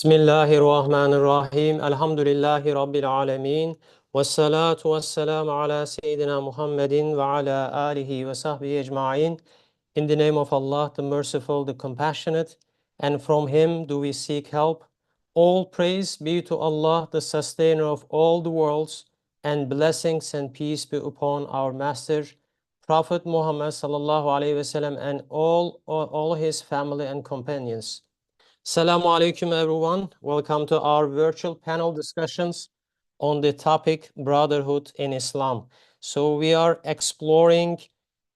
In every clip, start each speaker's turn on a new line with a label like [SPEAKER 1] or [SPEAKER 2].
[SPEAKER 1] Bismillahirrahmanirrahim. Elhamdülillahi Rabbil alemin. Vessalatu vesselamu ala Seyyidina Muhammedin ve ala alihi ve sahbihi ecma'in. In the name of Allah, the merciful, the compassionate, and from Him do we seek help. All praise be to Allah, the sustainer of all the worlds, and blessings and peace be upon our Master, Prophet Muhammad sallallahu alaihi wasallam, and all his family and companions. Assalamu alaikum, everyone. Welcome to our virtual panel discussions on the topic Brotherhood in Islam. So we are exploring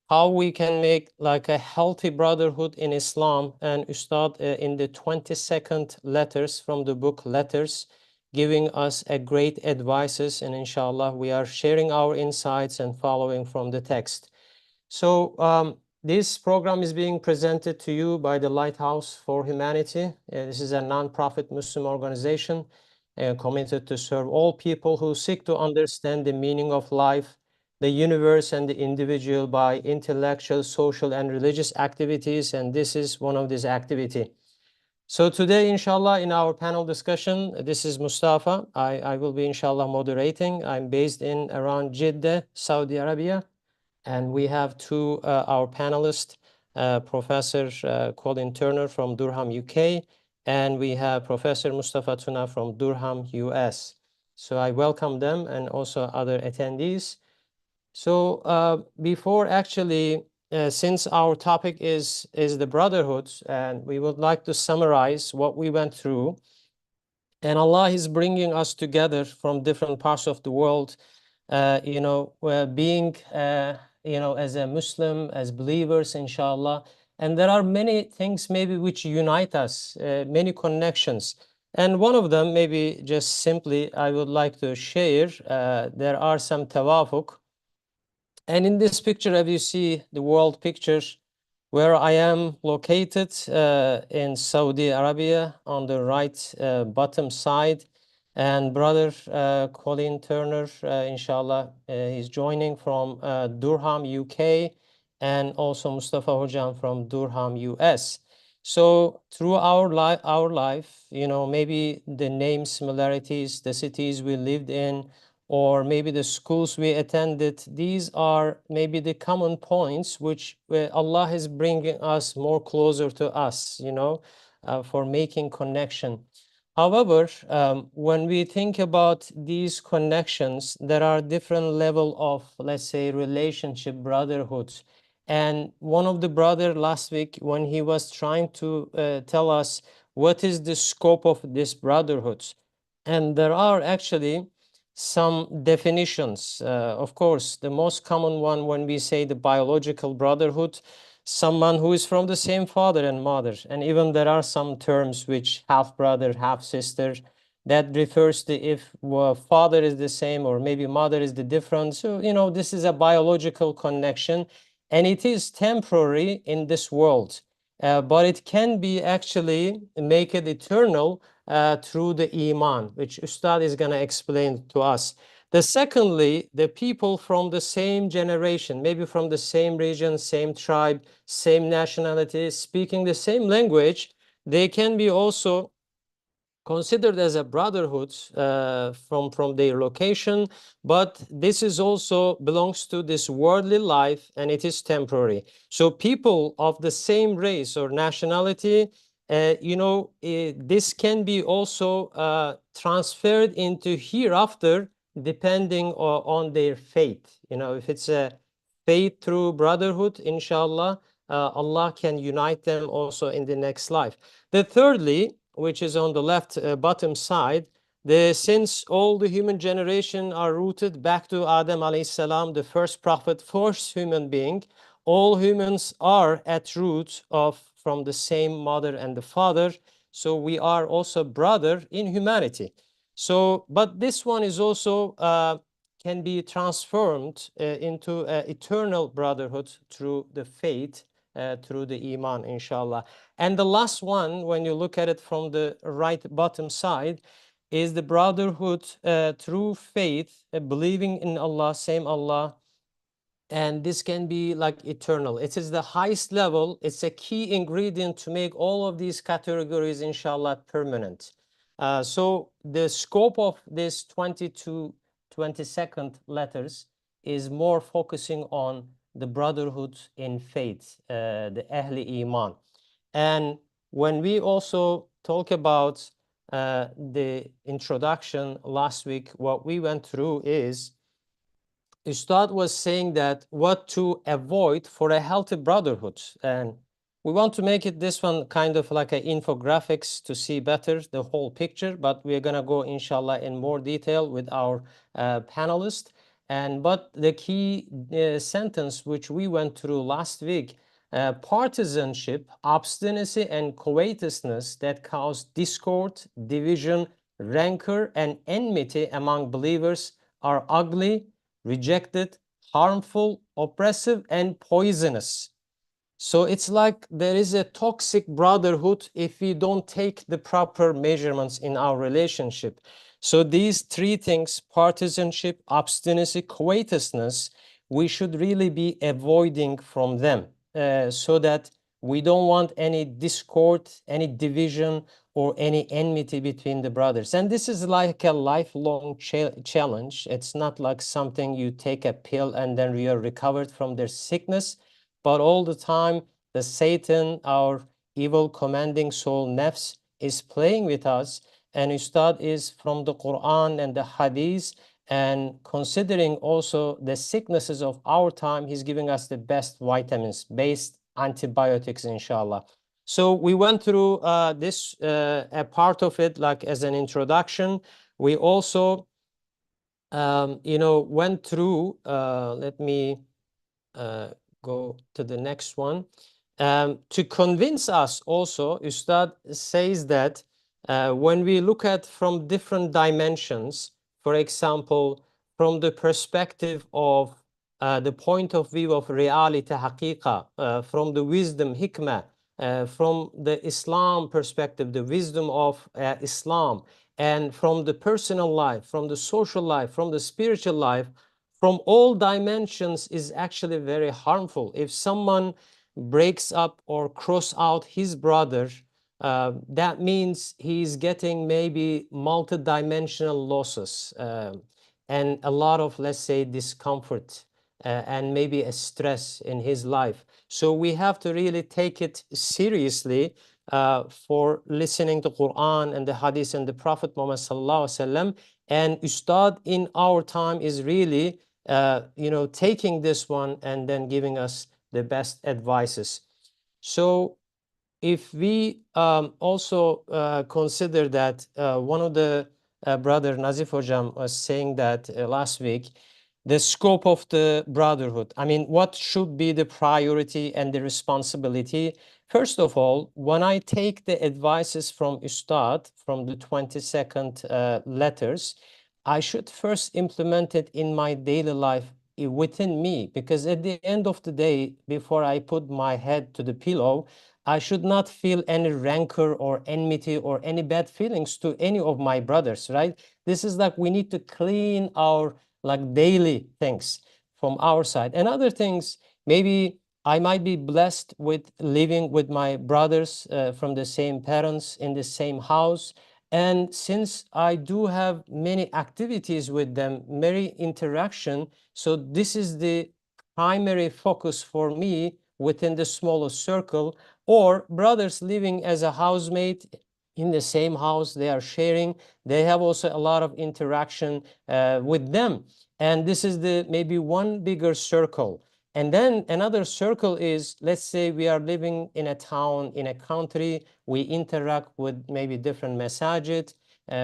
[SPEAKER 1] how we can make like a healthy brotherhood in Islam, and Ustad in the 22nd letters from the book Letters, giving us a great advices, and inshallah we are sharing our insights and following from the text. So this program is being presented to you by the Lighthouse for Humanity. This is a non-profit Muslim organization committed to serve all people who seek to understand the meaning of life, the universe, and the individual by intellectual, social, and religious activities. And this is one of these activities. So today, inshallah, in our panel discussion, this is Mustafa. I will be, inshallah, moderating. I'm based in around Jeddah, Saudi Arabia. And we have our panelists, Professor Colin Turner from Durham, UK, and we have Professor Mustafa Tuna from Durham, US. So I welcome them and also other attendees. So before actually, since our topic is the Brotherhood, and we would like to summarize what we went through. And Allah is bringing us together from different parts of the world, being as a Muslim, as believers, inshallah. And there are many things maybe which unite us, many connections. And one of them, maybe just simply, I would like to share, there are some tawafuq. And in this picture, as you see, the world picture, where I am located in Saudi Arabia on the right bottom side. And brother Colin Turner, inshallah, he's joining from Durham, UK, and also Mustafa Hojam from Durham, US. So through our life, maybe the name similarities, the cities we lived in, or maybe the schools we attended, these are maybe the common points which Allah is bringing us more closer to us, for making connection. However, when we think about these connections, there are different level of, let's say, relationship, brotherhoods. And one of the brother last week, when he was trying to tell us what is the scope of this brotherhoods, and there are actually some definitions. Of course, the most common one when we say the biological brotherhood, someone who is from the same father and mother. And even there are some terms which half brother, half sister, that refers to if father is the same or maybe mother is the different. So, this is a biological connection, and it is temporary in this world. But it can be actually make it eternal through the iman, which Ustad is going to explain to us. Secondly, the people from the same generation, maybe from the same region, same tribe, same nationality, speaking the same language, they can be also considered as a brotherhood from their location, but this is also belongs to this worldly life, and it is temporary. So people of the same race or nationality, this can be also transferred into hereafter, depending on their faith. If it's a faith through brotherhood, inshallah, Allah can unite them also in the next life. Thirdly, which is on the left bottom side, since all the human generation are rooted back to Adam alayhi salam, the first prophet, first human being, all humans are at root from the same mother and the father. So we are also brother in humanity. So, but this one is also can be transformed into eternal brotherhood through the faith, through the iman, inshallah. And the last one, when you look at it from the right bottom side, is the brotherhood through faith, believing in Allah, same Allah. And this can be like eternal. It is the highest level. It's a key ingredient to make all of these categories, inshallah, permanent. So the scope of this 22 letters is more focusing on the brotherhood in faith, the Ahli Iman. And when we also talk about the introduction last week, what we went through is Ustad was saying that what to avoid for a healthy brotherhood. And we want to make it this one kind of like an infographics to see better the whole picture, but we're going to go inshallah in more detail with our panelists. And but the key sentence which we went through last week, partisanship, obstinacy, and covetousness that cause discord, division, rancor, and enmity among believers are ugly, rejected, harmful, oppressive, and poisonous. So it's like there is a toxic brotherhood if we don't take the proper measurements in our relationship. So these three things, partisanship, obstinacy, covetousness, we should really be avoiding from them so that we don't want any discord, any division, or any enmity between the brothers. And this is like a lifelong challenge. It's not like something you take a pill and then you are recovered from their sickness, but all the time the Satan, our evil commanding soul nafs, is playing with us. And Ustad is from the Quran and the Hadith, and considering also the sicknesses of our time, he's giving us the best vitamins based antibiotics, inshallah. So we went through this a part of it like as an introduction. We also went through let me uh, go to the next one. To convince us also, Ustad says that when we look at from different dimensions, for example, from the perspective of the point of view of reality, haqiqa, from the wisdom, hikmah, from the Islam perspective, the wisdom of Islam, and from the personal life, from the social life, from the spiritual life, from all dimensions is actually very harmful. If someone breaks up or cross out his brother, that means he's getting maybe multidimensional losses and a lot of, let's say, discomfort and maybe a stress in his life. So we have to really take it seriously for listening to Quran and the Hadith and the Prophet Muhammad sallallahu alaihi wasallam. And Ustad in our time is really taking this one and then giving us the best advices. So if we also consider that one of the brother Nazif Hojam was saying that last week, the scope of the brotherhood. I mean, what should be the priority and the responsibility? First of all, when I take the advices from Ustad, from the 22nd letters, I should first implement it in my daily life within me, because at the end of the day, before I put my head to the pillow, I should not feel any rancor or enmity or any bad feelings to any of my brothers, right? This is like we need to clean our like daily things from our side. And other things, maybe I might be blessed with living with my brothers from the same parents in the same house. And since I do have many activities with them, many interaction, so this is the primary focus for me within the smaller circle, or brothers living as a housemate in the same house, they are sharing, they have also a lot of interaction with them. And this is the maybe one bigger circle. And then another circle is, let's say we are living in a town, in a country, we interact with maybe different masajid,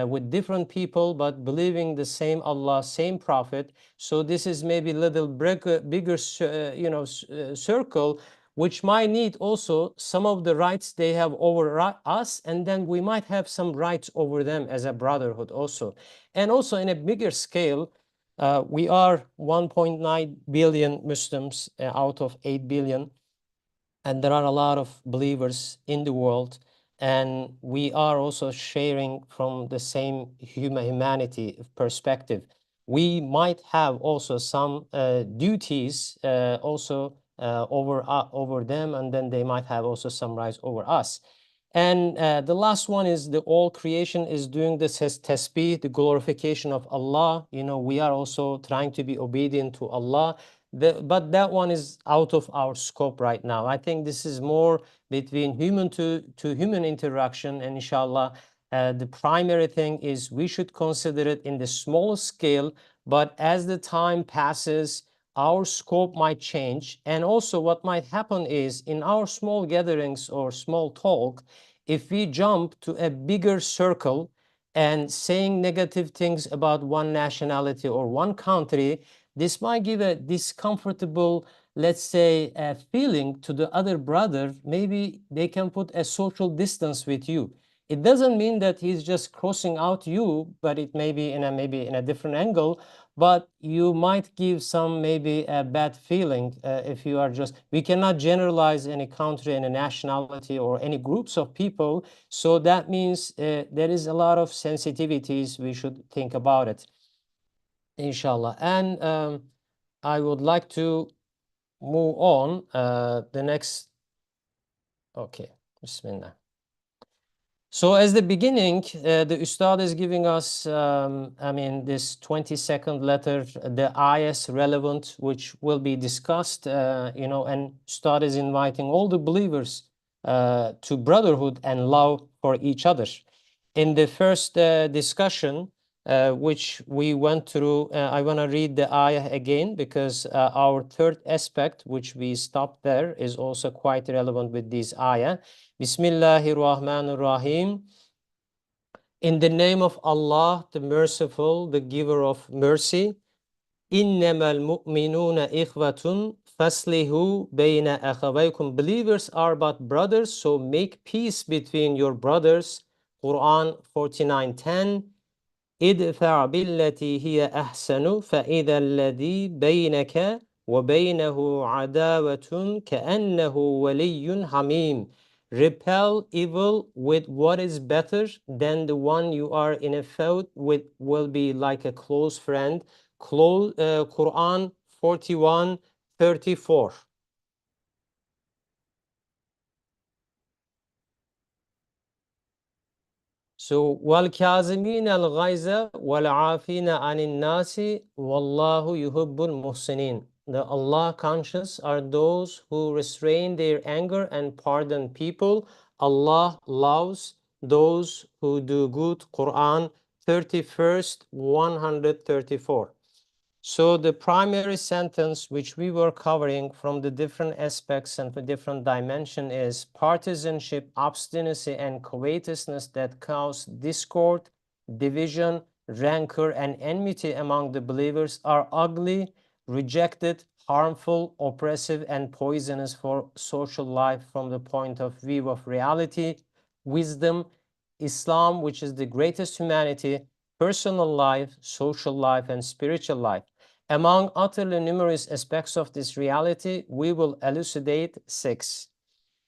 [SPEAKER 1] with different people, but believing the same Allah, same Prophet. So this is maybe a little bigger circle, which might need also some of the rights they have over us, and then we might have some rights over them as a brotherhood also. And also in a bigger scale, we are 1.9 billion Muslims out of 8 billion, and there are a lot of believers in the world, and we are also sharing from the same humanity perspective. We might have also some duties also over them, and then they might have also some rights over us. And the last one is the all creation is doing the tasbih, the glorification of Allah. We are also trying to be obedient to Allah. But that one is out of our scope right now. I think this is more between human to human interaction. And inshallah, the primary thing is we should consider it in the small scale. But as the time passes, our scope might change. And also what might happen is in our small gatherings or small talk, if we jump to a bigger circle and saying negative things about one nationality or one country, this might give a discomfortable, let's say, a feeling to the other brother. Maybe they can put a social distance with you. It doesn't mean that he's just crossing out you, but it may be maybe in a different angle. But you might give some maybe a bad feeling if you are just. We cannot generalize any country, any nationality, or any groups of people. So that means there is a lot of sensitivities we should think about it, inshallah. And I would like to move on the next. Okay, Bismillah. So as the beginning, the Ustad is giving us, this 20-second letter, the ayahs relevant, which will be discussed, and Ustad is inviting all the believers to brotherhood and love for each other. In the first discussion, which we went through, I want to read the ayah again because our third aspect, which we stopped there, is also quite relevant with this ayah. Bismillahir Rahmanir Rahim. In the name of Allah, the Merciful, the Giver of Mercy. Innamal mu'minuna ikhwatun faslihu bayna akhawaykum. Believers are but brothers, so make peace between your brothers. Quran 49:10. ادفع بالتي هي أحسن فإذا الذي بينك وبينه عداوة كأنه ولي حميم. Repel evil with what is better, than the one you are in a feud with will be like a close friend. Quran 41:34. So, وَالْكَاظِمِينَ الْغَيْظَ وَالْعَافِينَ عَنِ النَّاسِ وَاللَّهُ يُحِبُّ الْمُحْسِنِينَ. The Allah conscious are those who restrain their anger and pardon people. Allah loves those who do good. Quran 31st 134. So the primary sentence which we were covering from the different aspects and the different dimension is partisanship, obstinacy, and covetousness that cause discord, division, rancor, and enmity among the believers are ugly, rejected, harmful, oppressive, and poisonous for social life from the point of view of reality, wisdom, Islam, which is the greatest humanity, personal life, social life, and spiritual life. Among utterly numerous aspects of this reality, we will elucidate 6.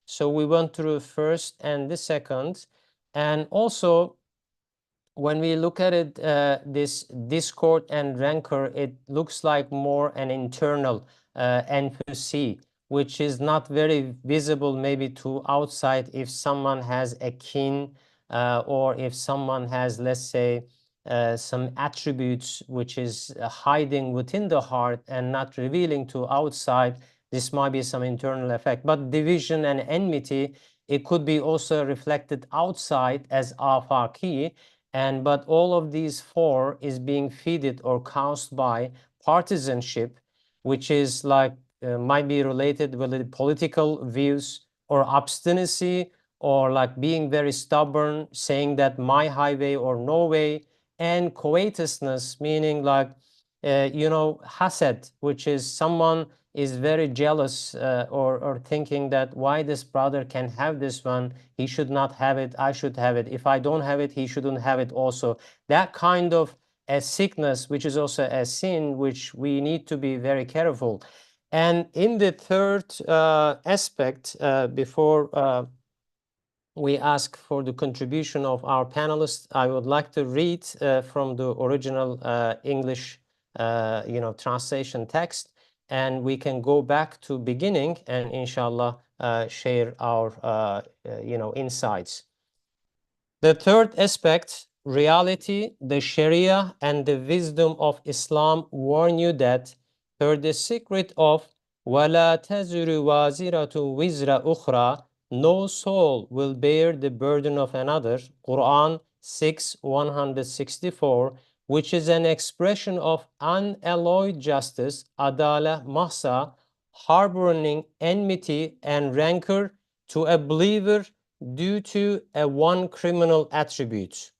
[SPEAKER 1] So we went through first and the second. And also, when we look at it, this discord and rancor, it looks like more an internal NPC, which is not very visible maybe to outside if someone has a kin or if someone has, let's say, some attributes which is hiding within the heart and not revealing to outside. This might be some internal effect. But division and enmity, it could be also reflected outside as afaki. But all of these 4 is being fed or caused by partisanship, which is like might be related with the political views, or obstinacy, or like being very stubborn, saying that my highway or no way, and covetousness, meaning like hasad, which is someone is very jealous or thinking that why this brother can have this one, he should not have it, I should have it. If I don't have it, he shouldn't have it also. That kind of a sickness, which is also a sin, which we need to be very careful. And in the third aspect, before we ask for the contribution of our panelists, I would like to read from the original English translation text, and we can go back to beginning and inshallah share our insights. The third aspect, reality, the Sharia and the wisdom of Islam warn you that per the secret of وَلَا تَزِرُ وَازِرَةُ وِزْرَ أُخْرَى, no soul will bear the burden of another, Quran 6:164, which is an expression of unalloyed justice, adala mahsa, harboring enmity and rancor to a believer due to a one criminal attribute,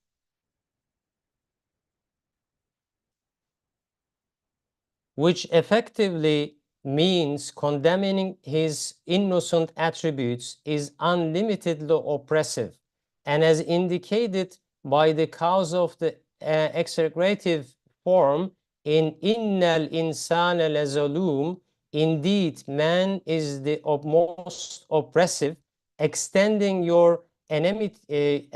[SPEAKER 1] which effectively means condemning his innocent attributes is unlimitedly oppressive, and as indicated by the cause of the executive form in innal insana lazalum, indeed man is the most oppressive, extending your enmity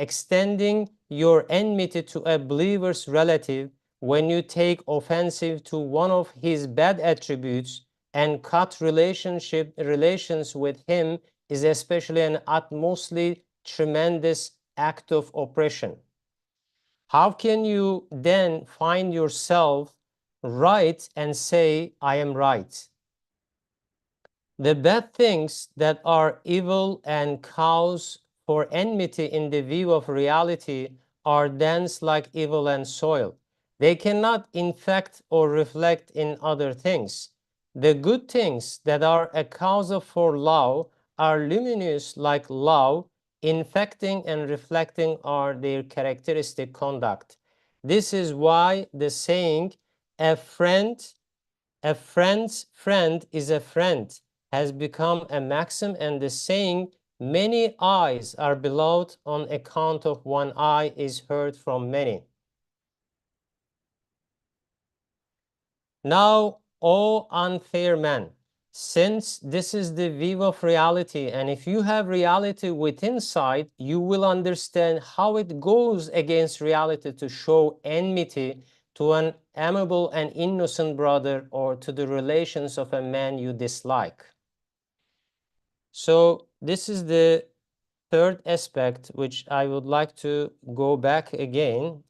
[SPEAKER 1] to a believer's relative when you take offensive to one of his bad attributes and cut relations with him is especially an utmostly tremendous act of oppression. How can you then find yourself right and say, I am right? The bad things that are evil and cause for enmity in the view of reality are dense like evil and soil. They cannot infect or reflect in other things. The good things that are a cause for love are luminous like love, infecting and reflecting are their characteristic conduct. This is why the saying, a friend's friend is a friend, has become a maxim, and the saying, many eyes are beloved on account of one eye, is heard from many. Now, O unfair man, since this is the view of reality, and if you have reality within sight, you will understand how it goes against reality to show enmity to an amiable and innocent brother or to the relations of a man you dislike. So this is the third aspect, which I would like to go back again.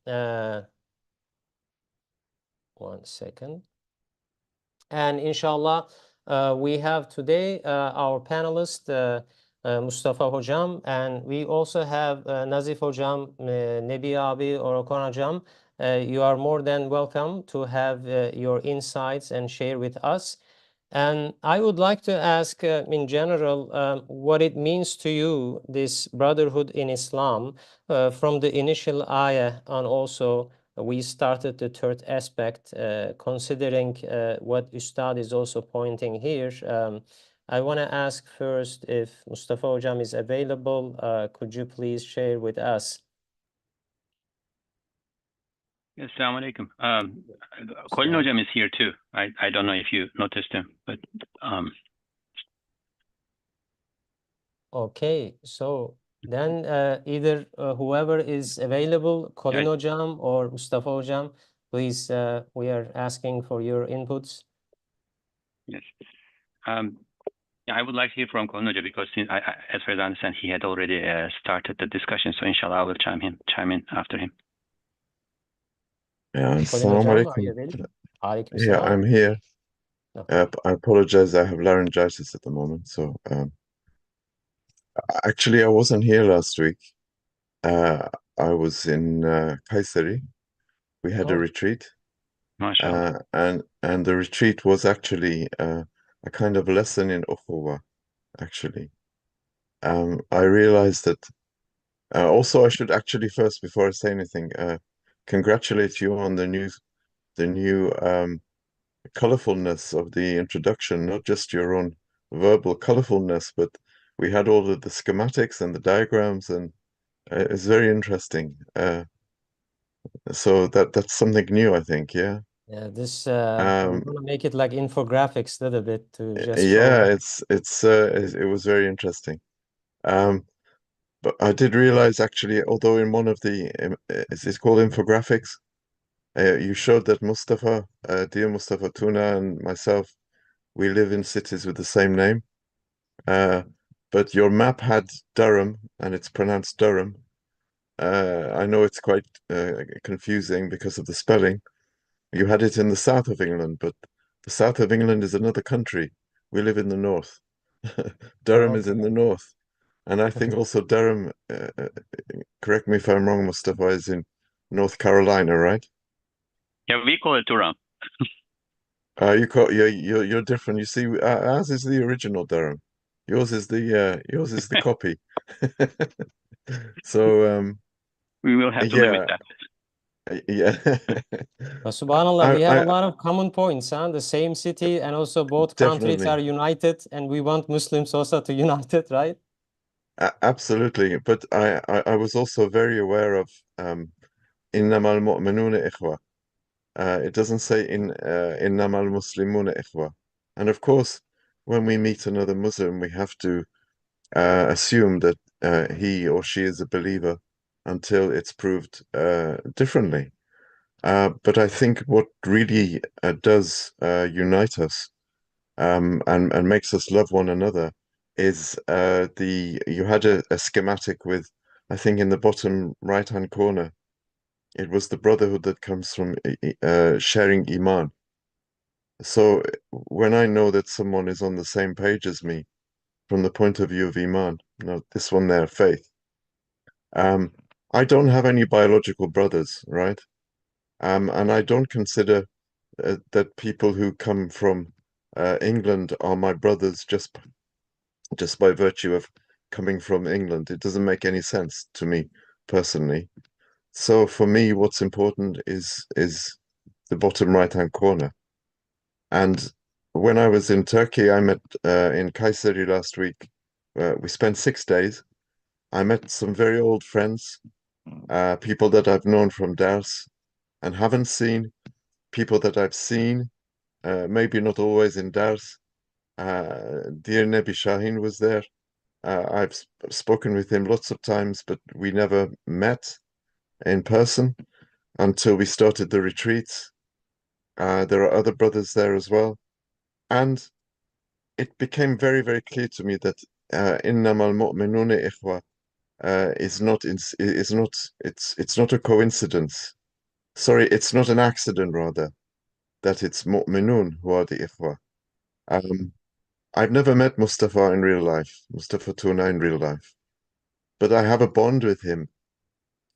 [SPEAKER 1] One second. And inshallah, we have today our panelist, Mustafa Hojam, and we also have Nazif Hojam, Nebi Abi, or Okan Hojam. You are more than welcome to have your insights and share with us. And I would like to ask, in general, what it means to you, this brotherhood in Islam, from the initial ayah, and also we started the third aspect, considering what Ustad is also pointing here. I want to ask first if Mustafa Hojam is available. Could you please share with us?
[SPEAKER 2] Yes, Assalamu alaikum. Colin Hojam is here too. I don't know if you noticed him, but
[SPEAKER 1] Okay, so then either whoever is available, Colin Hojam or Mustafa Hojam, please, we are asking for your inputs.
[SPEAKER 2] Yes. Yeah, I would like to hear from Colin Hojam because as far as I understand, he had already started the discussion. So inshallah, I will chime in after him.
[SPEAKER 3] Yeah,
[SPEAKER 1] Colin
[SPEAKER 3] assalamu
[SPEAKER 1] Hojam, are
[SPEAKER 3] alaikum.
[SPEAKER 1] you available? Alaikum
[SPEAKER 3] Yeah,
[SPEAKER 1] salam.
[SPEAKER 3] I'm here.
[SPEAKER 1] Okay.
[SPEAKER 3] I apologize, I have laryngitis at the moment. So actually, I wasn't here last week. I was in Kayseri. We had a retreat.
[SPEAKER 2] MashaAllah.
[SPEAKER 3] And the retreat was actually a kind of lesson in ukhuwah, actually. I realized that also I should actually first, before I say anything, congratulate you on the new colorfulness of the introduction, not just your own verbal colorfulness, but we had all of the schematics and the diagrams, and it's very interesting. So that's something new, I think. Yeah.
[SPEAKER 1] Yeah, this we want to make it like infographics a little bit to just
[SPEAKER 3] yeah,
[SPEAKER 1] show.
[SPEAKER 3] it was very interesting. But I did realize actually, although in one of the it's called infographics, you showed that Mustafa, dear Mustafa Tuna, and myself, we live in cities with the same name. but your map had Durham, and it's pronounced Durham. I know it's quite confusing because of the spelling. You had it in the south of England, but the south of England is another country. We live in the north. Durham is in
[SPEAKER 1] Okay.
[SPEAKER 3] the north. And I think also Durham, correct me if I'm wrong, Mustafa, is in North Carolina, right?
[SPEAKER 2] Yeah, we call it Durham.
[SPEAKER 3] You're different. You see, ours is the original Durham. Yours is the copy. So
[SPEAKER 2] We will have to live with
[SPEAKER 3] yeah,
[SPEAKER 2] that.
[SPEAKER 3] yeah.
[SPEAKER 1] Subhanallah, we have a
[SPEAKER 3] I
[SPEAKER 1] lot of common points, huh? The same city, and also both countries
[SPEAKER 3] definitely.
[SPEAKER 1] are united, and we want Muslims also to unite it, right?
[SPEAKER 3] Absolutely, but I was also very aware of إنما المؤمنون إخوة. It doesn't say إنما المسلمون إخوة. And of course, when we meet another Muslim, we have to assume that he or she is a believer until it's proved differently. But I think what really does unite us and makes us love one another is the you had a schematic with, I think in the bottom right-hand corner, it was the brotherhood that comes from sharing Iman. So when I know that someone is on the same page as me from the point of view of Iman, no, this one there, faith. Um, I don't have any biological brothers, right? And I don't consider that people who come from England are my brothers just by virtue of coming from England. It doesn't make any sense to me personally. So for me, what's important is the bottom right-hand corner. And when I was in Turkey, I met in Kayseri last week. We spent 6 days. I met some very old friends, people that I've known from Dars and haven't seen, people that I've seen, maybe not always in Dars. Dear Nebi Shahin was there. I've spoken with him lots of times, but we never met in person until we started the retreats. There are other brothers there as well. And it became very, very clear to me that إنما المؤمنون إخوة is not it's not a coincidence. Sorry, it's not an accident rather that it's mu'minun who are the ikhwa. Um, I've never met Mustafa in real life, Mustafa Tuna in real life, but I have a bond with him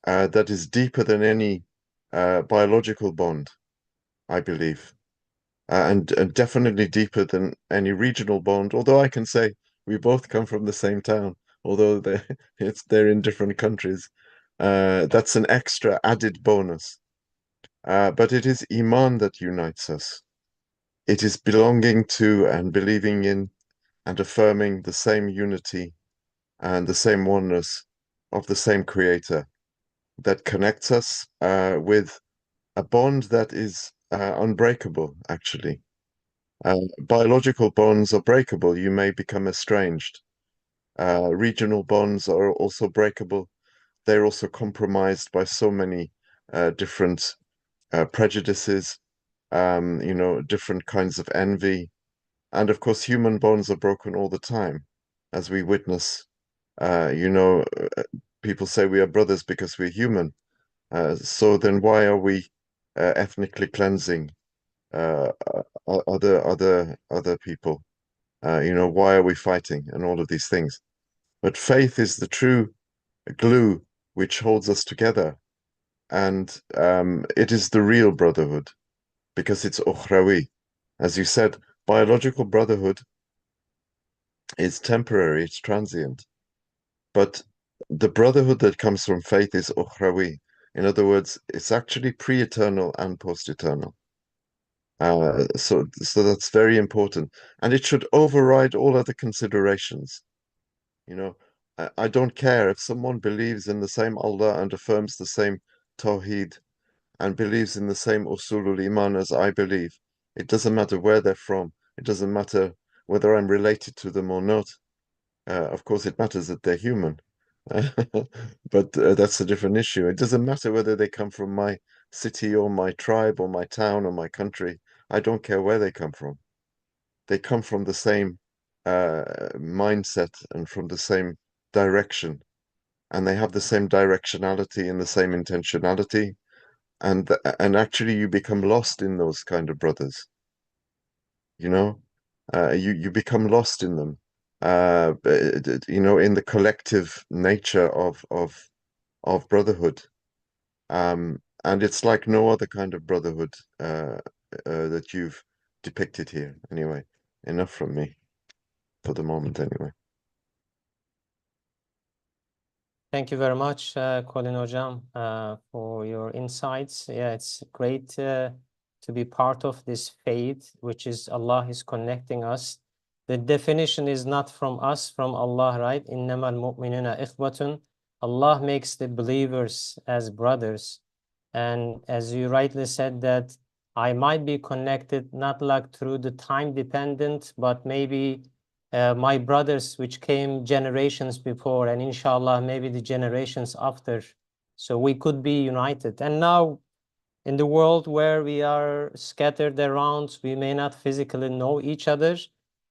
[SPEAKER 3] that is deeper than any biological bond, I believe, and definitely deeper than any regional bond. Although I can say we both come from the same town, although they're in different countries. That's an extra added bonus. But it is Iman that unites us. It is belonging to and believing in and affirming the same unity and the same oneness of the same Creator that connects us with a bond that is unbreakable, actually. Biological bonds are breakable. You may become estranged. Regional bonds are also breakable. They're also compromised by so many different prejudices, different kinds of envy. And of course, human bonds are broken all the time, as we witness. Uh, you know, uh, People say we are brothers because we're human. So then why are we ethnically cleansing other people? Why are we fighting and all of these things? But faith is the true glue which holds us together, and it is the real brotherhood because it's ukhrawi. As you said, biological brotherhood is temporary, it's transient, but the brotherhood that comes from faith is ukhrawi. In other words, it's actually pre-eternal and post-eternal. So that's very important, and it should override all other considerations. You know, I don't care if someone believes in the same Allah and affirms the same Tawheed and believes in the same Usulul Iman as I believe. It doesn't matter where they're from. It doesn't matter whether I'm related to them or not. Of course, it matters that they're human, but that's a different issue. It doesn't matter whether they come from my city or my tribe or my town or my country. I don't care where they come from. They come from the same mindset and from the same direction, and they have the same directionality and the same intentionality, and actually you become lost in those kind of brothers. You know, you become lost in them. You know, in the collective nature of brotherhood. And it's like no other kind of brotherhood that you've depicted here. Anyway, enough from me for the moment, anyway.
[SPEAKER 1] Thank you very much, Colin Hocam, for your insights. Yeah, it's great to be part of this faith, which is Allah is connecting us. The definition is not from us, from Allah, right? إِنَّمَا الْمُؤْمِنُونَ إِخْوَةٌ. Allah makes the believers as brothers. And as you rightly said, that I might be connected not like through the time dependent, but maybe my brothers which came generations before, and inshallah maybe the generations after, so we could be united. And now in the world where we are scattered around, we may not physically know each other,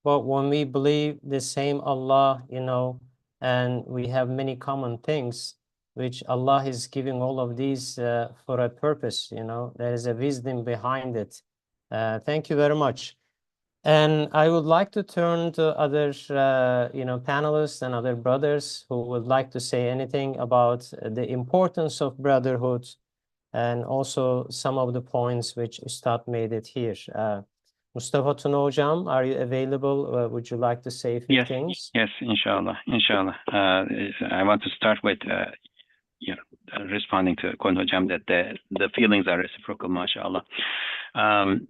[SPEAKER 1] but when we believe the same Allah, you know, and we have many common things which Allah is giving all of these for a purpose, you know, there is a wisdom behind it. Thank you very much. And I would like to turn to other, you know, panelists and other brothers who would like to say anything about the importance of brotherhood, and also some of the points which Ustad made it here. Mustafa Tuna Hocam, are you available? Would you like to say a few things?
[SPEAKER 2] Yes, inshallah, inshallah. I want to start with, you know, responding to Colin Hocam that the feelings are reciprocal, mashallah. And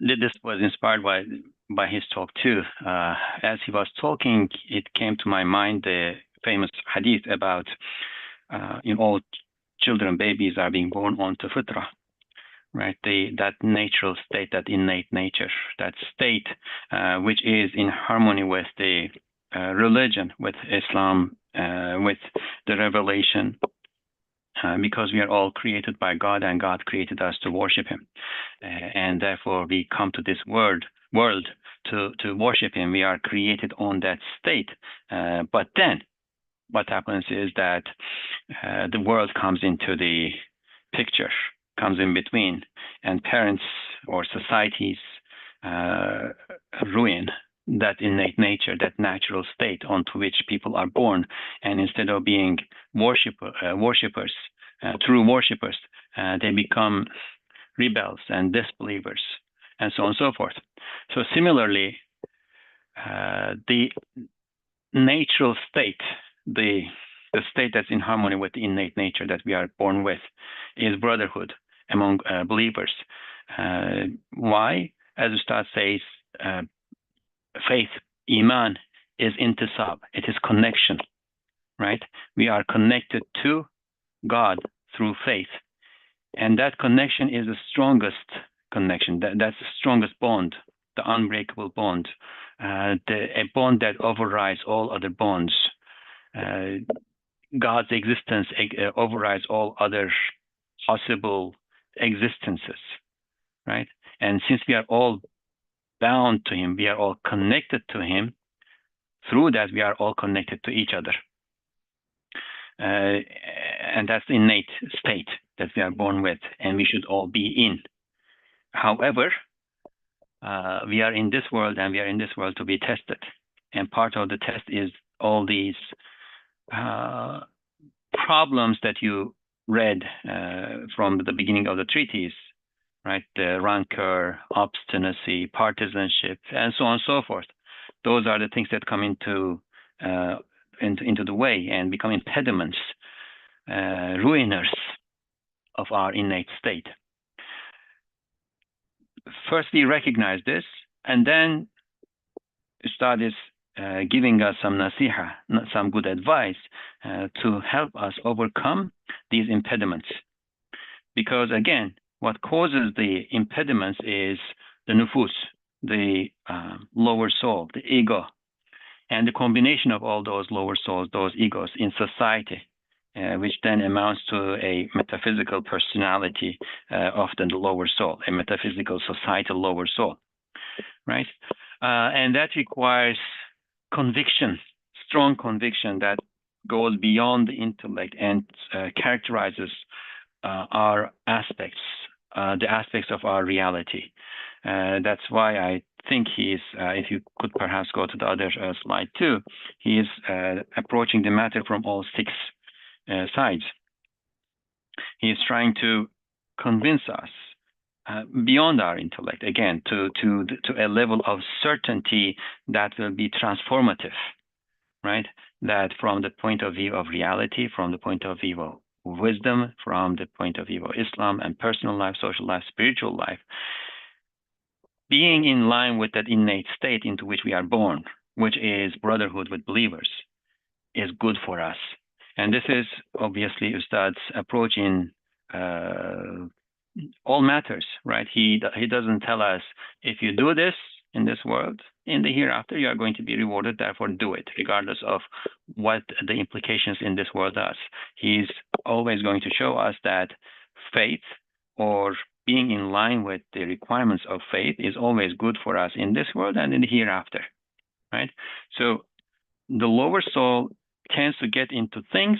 [SPEAKER 2] this was inspired by his talk too. As he was talking, it came to my mind the famous hadith about you know, all children, babies are being born onto fitra, right? That natural state, that innate nature, that state which is in harmony with the religion, with Islam, with the revelation. Because we are all created by God, and God created us to worship Him, and therefore we come to this world to worship Him. We are created on that state, but then what happens is that the world comes into the picture, comes in between, and parents or societies ruin that innate nature, that natural state onto which people are born. And instead of being worshippers, true worshippers, they become rebels and disbelievers, and so on and so forth. So similarly, the natural state, the state that's in harmony with the innate nature that we are born with, is brotherhood among believers. Why? As Ustad says, faith, iman, is intisab. It is connection, right? We are connected to God through faith. And that connection is the strongest connection. That's the strongest bond, the unbreakable bond, a bond that overrides all other bonds. God's existence overrides all other possible existences, right? And since we are all bound to Him, we are all connected to Him, through that we are all connected to each other. And that's the innate state that we are born with, and we should all be in. However, we are in this world, and we are in this world to be tested. And part of the test is all these problems that you read from the beginning of the treatise, right? The rancor, obstinacy, partisanship, and so on and so forth. Those are the things that come into the way and become impediments, ruiners of our innate state. First, we recognize this, and then Ustad is giving us some nasiha, some good advice to help us overcome these impediments. Because again, what causes the impediments is the nufus, the lower soul, the ego, and the combination of all those lower souls, those egos in society, which then amounts to a metaphysical personality of the lower soul, a metaphysical societal lower soul, right? And that requires conviction, strong conviction that goes beyond the intellect and characterizes our aspects, the aspects of our reality. That's why I think he's, if you could perhaps go to the other slide too, he is approaching the matter from all six sides. He is trying to convince us beyond our intellect, again, to a level of certainty that will be transformative, right? That from the point of view of reality, from the point of view of wisdom, from the point of view of Islam and personal life, social life, spiritual life, being in line with that innate state into which we are born, which is brotherhood with believers, is good for us. And this is obviously Ustad's approach in all matters, right? He doesn't tell us, if you do this in this world, in the hereafter, you are going to be rewarded, therefore do it, regardless of what the implications in this world does. He's always going to show us that faith, or being in line with the requirements of faith, is always good for us in this world and in the hereafter, right? So the lower soul tends to get into things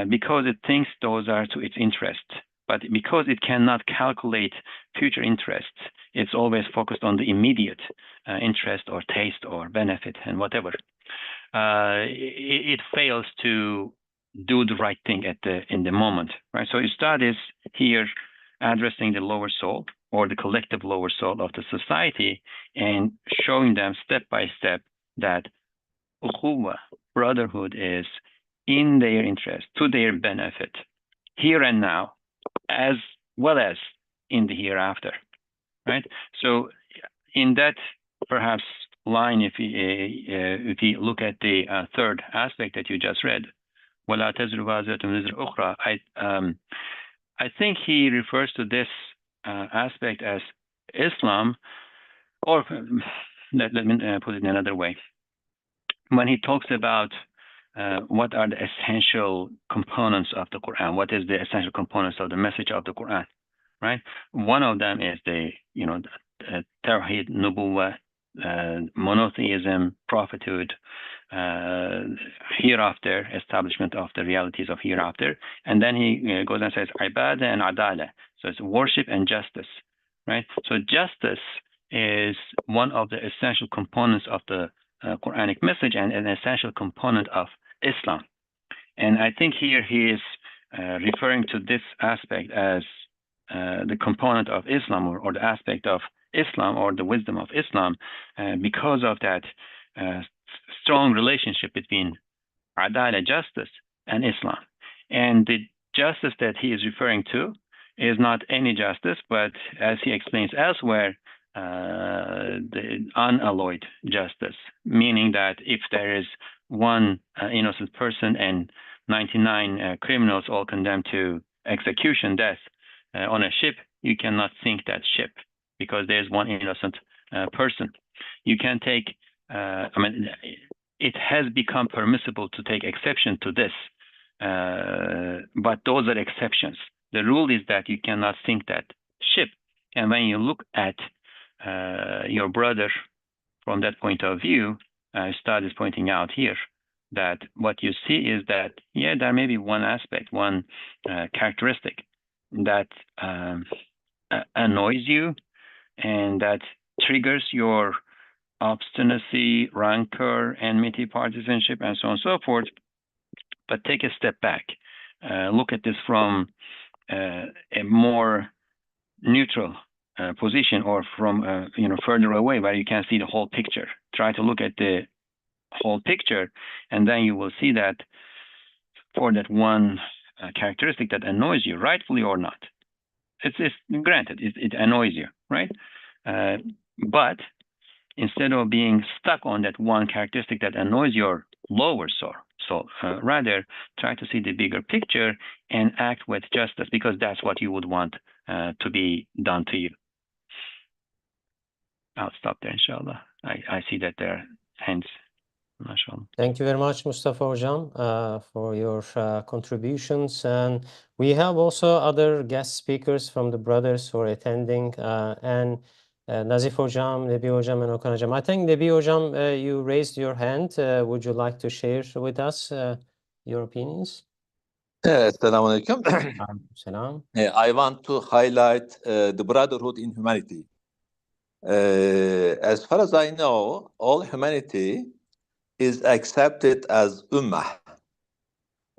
[SPEAKER 2] because it thinks those are to its interest. But because it cannot calculate future interests, it's always focused on the immediate interest or taste or benefit and whatever. It fails to do the right thing in the moment, right? So Ustad is here addressing the lower soul, or the collective lower soul of the society, and showing them step by step that ukhuwa, brotherhood, is in their interest, to their benefit, here and now, as well as in the hereafter, right? So in that perhaps line, if you look at the third aspect that you just read, وَلَا تَزْرُ وَازِرَةٌ وِزْرَ أُخْرَى, I think he refers to this aspect as Islam, or let me put it in another way. When he talks about what are the essential components of the Quran, what is the essential components of the message of the Quran, right? One of them is the Tawheed, Nubuwwah, monotheism, prophethood, hereafter, establishment of the realities of hereafter. And then he goes and says, Ibadah and Adalah. So it's worship and justice, right? So justice is one of the essential components of the Quranic message, and an essential component of Islam. And I think here he is referring to this aspect as the component of Islam, or the aspect of Islam, or the wisdom of Islam, because of that strong relationship between Adala, justice, and Islam. And the justice that he is referring to is not any justice, but as he explains elsewhere, the unalloyed justice, meaning that if there is one innocent person and 99 criminals all condemned to execution, death, on a ship, you cannot sink that ship because there's one innocent person. You can take, it has become permissible to take exception to this, but those are exceptions. The rule is that you cannot sink that ship. And when you look at your brother from that point of view, Ustad is pointing out here that what you see is that, yeah, there may be one aspect, one characteristic that annoys you and that triggers your obstinacy, rancor, enmity, partisanship, and so on and so forth. But take a step back. Look at this from a more neutral position, or from further away where you can see the whole picture. Try to look at the whole picture, and then you will see that for that one characteristic that annoys you, rightfully or not, it's granted, it annoys you, right? But instead of being stuck on that one characteristic that annoys your lower soul, rather try to see the bigger picture and act with justice, because that's what you would want to be done to you. I'll stop there, inshallah. I see that there are hands. MashaAllah.
[SPEAKER 1] Thank you very much, Mustafa Hocam, for your contributions. And we have also other guest speakers from the brothers who are attending. And Nazif Hocam, Nebi Hocam, and Okan Hocam. I think Nebi Hocam, you raised your hand. Would you like to share with us your opinions?
[SPEAKER 4] Assalamu alaikum.
[SPEAKER 1] Salam.
[SPEAKER 4] I want to highlight the brotherhood in humanity. As far as I know, all humanity is accepted as ummah,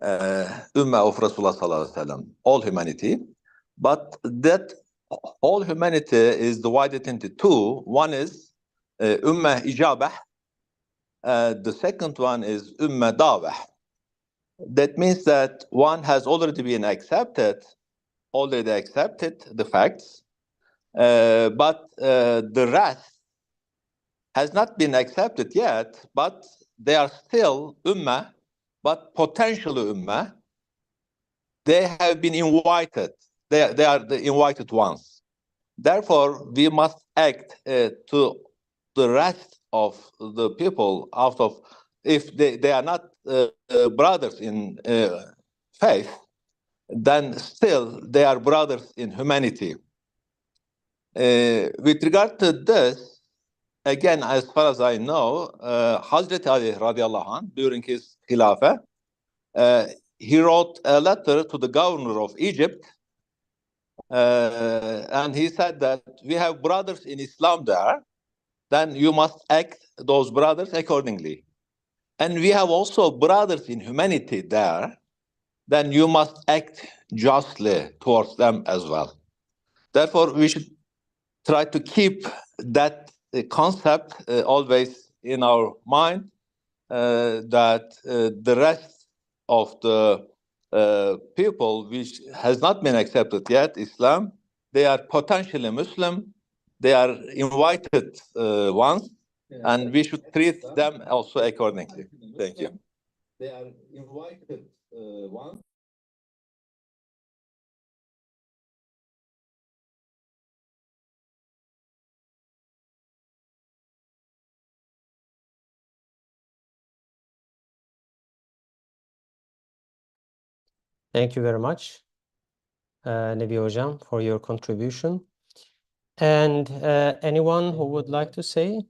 [SPEAKER 4] ummah of Rasulullah sallallahu alaihi wasallam, all humanity. But that all humanity is divided into two. One is ummah ijabah. The second one is ummah dawah. That means that one has already been accepted the facts, but the rest has not been accepted yet, but they are still ummah, but potentially ummah. They have been invited. They are the invited ones. Therefore, we must act to the rest of the people out of, if they are not brothers in faith, then still they are brothers in humanity. With regard to this, again, as far as I know, Hazrat Ali radiallahu anh, during his Khilafah, he wrote a letter to the governor of Egypt, and he said that we have brothers in Islam there, then you must act those brothers accordingly. And we have also brothers in humanity there, then you must act justly towards them as well. Therefore, we should try to keep that concept always in our mind, that the rest of the people which has not been accepted yet, Islam, they are potentially Muslim, they are invited ones, and we should treat them also accordingly. Thank you. They are invited ones.
[SPEAKER 1] Thank you very much, Nebi Hocam, for your contribution. And anyone who would like to say?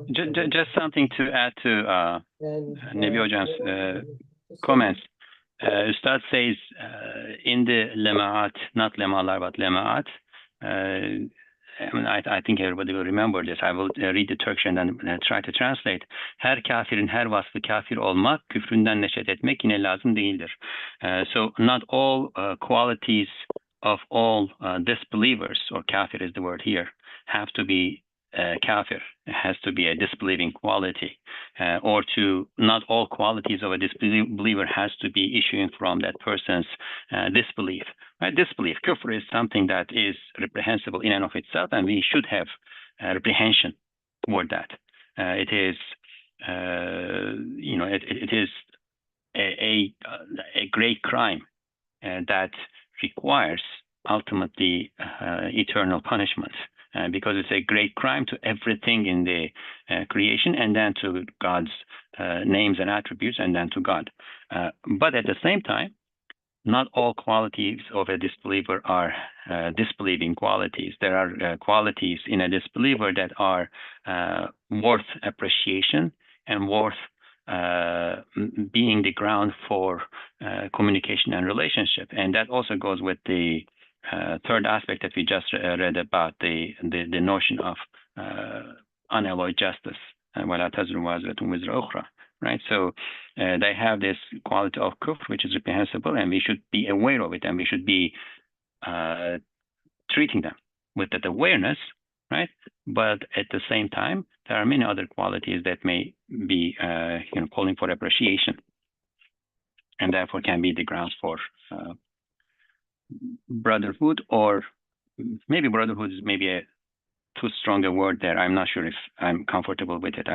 [SPEAKER 2] Just something to add to Nebi Hocam's comments. Ustad says in the lema'at, not lemalar, but lema'at. I think everybody will remember this. I will read the Turkish and then try to translate. Her kafirin her vasfı kafir olmak, küfründen neşet etmek yine lazım değildir. So not all qualities of all disbelievers, or kafir is the word here, have to be kafir. It has to be a disbelieving quality, or to not all qualities of a disbeliever has to be issuing from that person's disbelief. Right? Disbelief, kufr, is something that is reprehensible in and of itself, and we should have reprehension toward that. It is, it is a great crime that requires ultimately eternal punishment. Because it's a great crime to everything in the creation, and then to God's names and attributes, and then to God. But at the same time, not all qualities of a disbeliever are disbelieving qualities. There are qualities in a disbeliever that are worth appreciation and worth being the ground for communication and relationship. And that also goes with the third aspect that we just read about, the notion of unalloyed justice, right? So they have this quality of kufr, which is reprehensible, and we should be aware of it, and we should be treating them with that awareness, right? But at the same time, there are many other qualities that may be calling for appreciation, and therefore can be the grounds for brotherhood, or maybe brotherhood is maybe a too strong a word there. I'm not sure if I'm comfortable with it.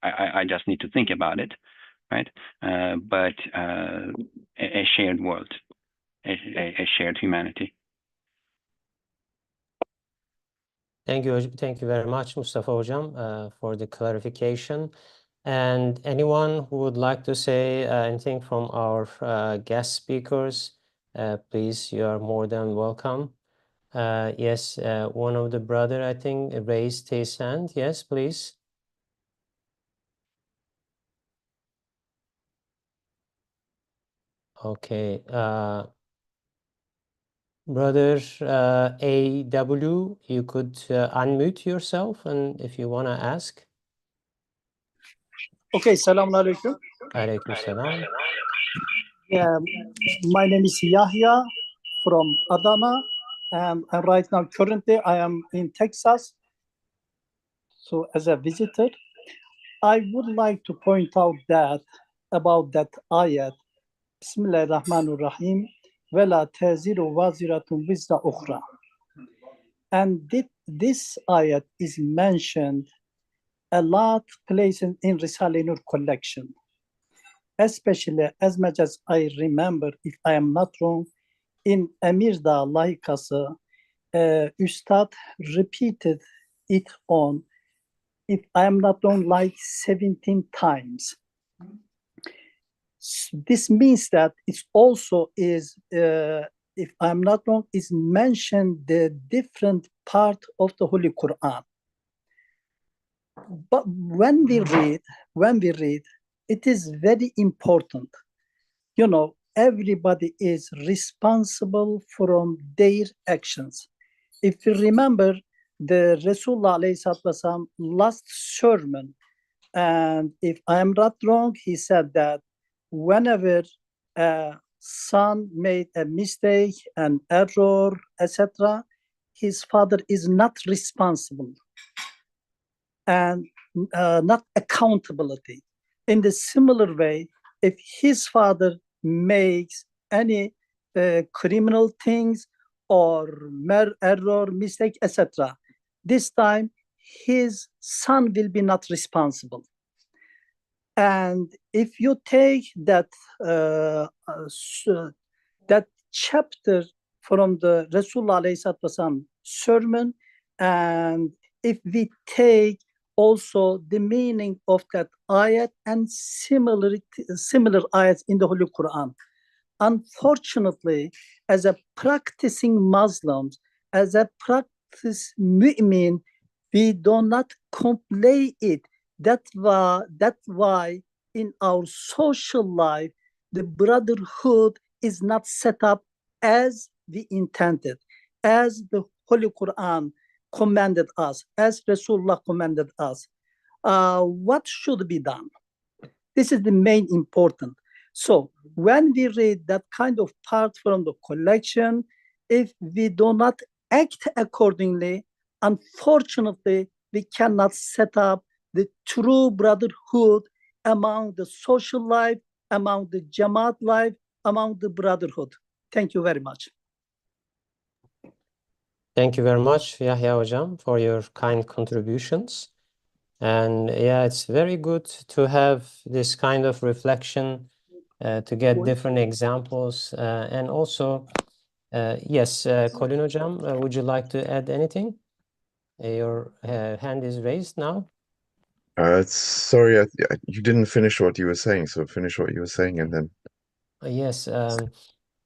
[SPEAKER 2] I just need to think about it, right? But a shared world, a shared humanity.
[SPEAKER 1] Thank you very much, Mustafa Hocam, for the clarification. And anyone who would like to say anything from our guest speakers, please, you are more than welcome. Yes, one of the brother, I think, raised his hand. Yes, please. Okay. Brother AW, you could unmute yourself, and if you want to ask.
[SPEAKER 5] Okay, Salaam Alaikum.
[SPEAKER 1] Alaikum salam.
[SPEAKER 5] Yeah, my name is Yahya from Adana, and right now, currently, I am in Texas. So, as a visitor, I would like to point out that about that ayat, Bismillah ar-Rahman ar-Rahim, وَلَا تَزِرُ وَازِرَةٌ وِزْرَ أُخْرَى. And this ayat is mentioned a lot places in Risale Nur collection. Especially as much as I remember, if I am not wrong, in Emirdağ layıkası, Üstad repeated it on, if I am not wrong, like 17 times. This means that it also is, if I'm not wrong, is mentioned the different part of the Holy Quran. But when we read, it is very important. You know, everybody is responsible from their actions. If you remember the Rasulullah last sermon, and if I am not wrong, he said that whenever a son made a mistake, an error, etc., his father is not responsible and not accountability. In the similar way, if his father makes any criminal things or error, mistake, etc., this time his son will be not responsible. And if you take that that chapter from the Rasulullah sermon, and if we take also the meaning of that ayat and similar ayats in the Holy Quran, unfortunately, as a practicing Muslims, as a practice mu'min, we do not comply it. That's why in our social life, the brotherhood is not set up as we intended, as the Holy Quran commanded us, as Rasulullah commanded us. What should be done? This is the main important. So when we read that kind of part from the collection, if we do not act accordingly, unfortunately, we cannot set up the true brotherhood among the social life, among the Jamaat life, among the brotherhood. Thank you very much.
[SPEAKER 1] Thank you very much, Yahya Hojam, for your kind contributions. And yeah, it's very good to have this kind of reflection, to get different examples. And also, yes, Colin Hojam, would you like to add anything? Your hand is raised now.
[SPEAKER 3] Sorry, you didn't finish what you were saying, so finish what you were saying and then.
[SPEAKER 1] Yes,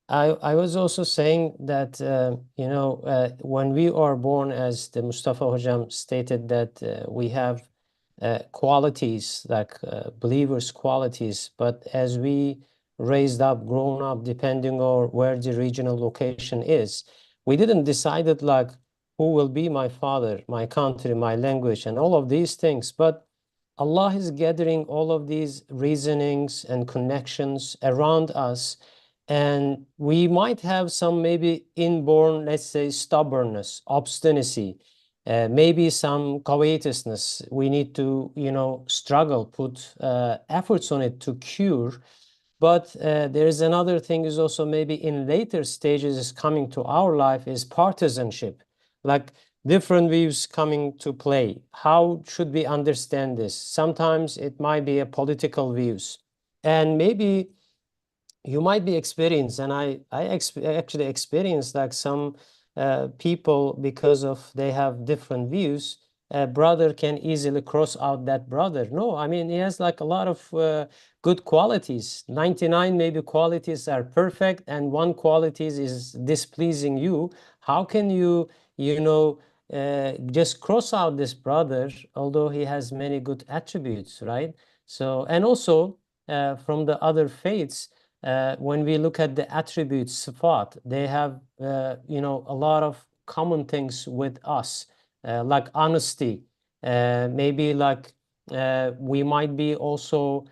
[SPEAKER 1] I was also saying that, you know, when we are born, as the Mustafa Hojam stated, that we have qualities like believers' qualities, but as we raised up, grown up, depending on where the regional location is, we didn't decide it like who will be my father, my country, my language, and all of these things. But Allah is gathering all of these reasonings and connections around us. And we might have some maybe inborn, let's say, stubbornness, obstinacy, maybe some covetousness. We need to, you know, struggle, put efforts on it to cure. But there is another thing is also maybe in later stages is coming to our life is partisanship, like different views coming to play. How should we understand this? Sometimes it might be a political views, and maybe you might be experienced, and I actually experienced like some people, because of they have different views, a brother can easily cross out that brother. No, I mean, he has like a lot of good qualities. 99 maybe qualities are perfect, and one qualities is displeasing you. How can you, just cross out this brother, although he has many good attributes, right? So, and also from the other faiths, when we look at the attributes, sifat, they have, a lot of common things with us, like honesty, maybe like we might be also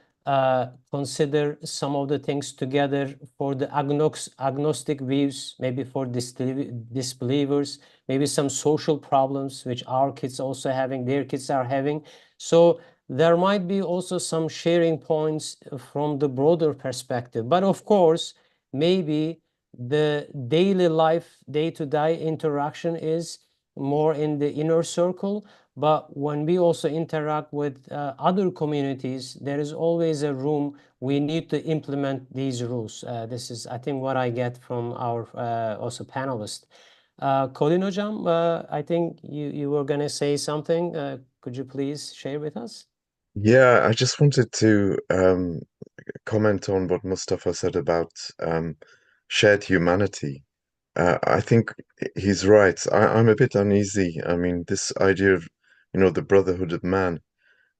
[SPEAKER 1] consider some of the things together for the agnostic views, maybe for disbelievers, maybe some social problems which our kids also having, their kids are having. So there might be also some sharing points from the broader perspective. But of course, maybe the daily life, day-to-day interaction is more in the inner circle. But when we also interact with other communities, there is always a room we need to implement these rules. This is, I think, what I get from our also panelists. Colin Hocam, I think you were going to say something. Could you please share with us?
[SPEAKER 3] Yeah, I just wanted to comment on what Mustafa said about shared humanity. I think he's right. I'm a bit uneasy. I mean, this idea of, the brotherhood of man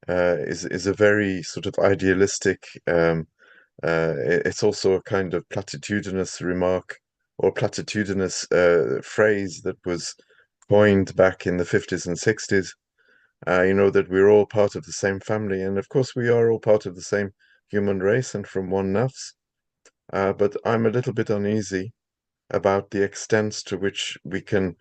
[SPEAKER 3] is a very sort of idealistic. It's also a kind of platitudinous remark or platitudinous phrase that was coined back in the 50s and 60s. That we're all part of the same family, and of course we are all part of the same human race and from one nafs. But I'm a little bit uneasy about the extent to which we can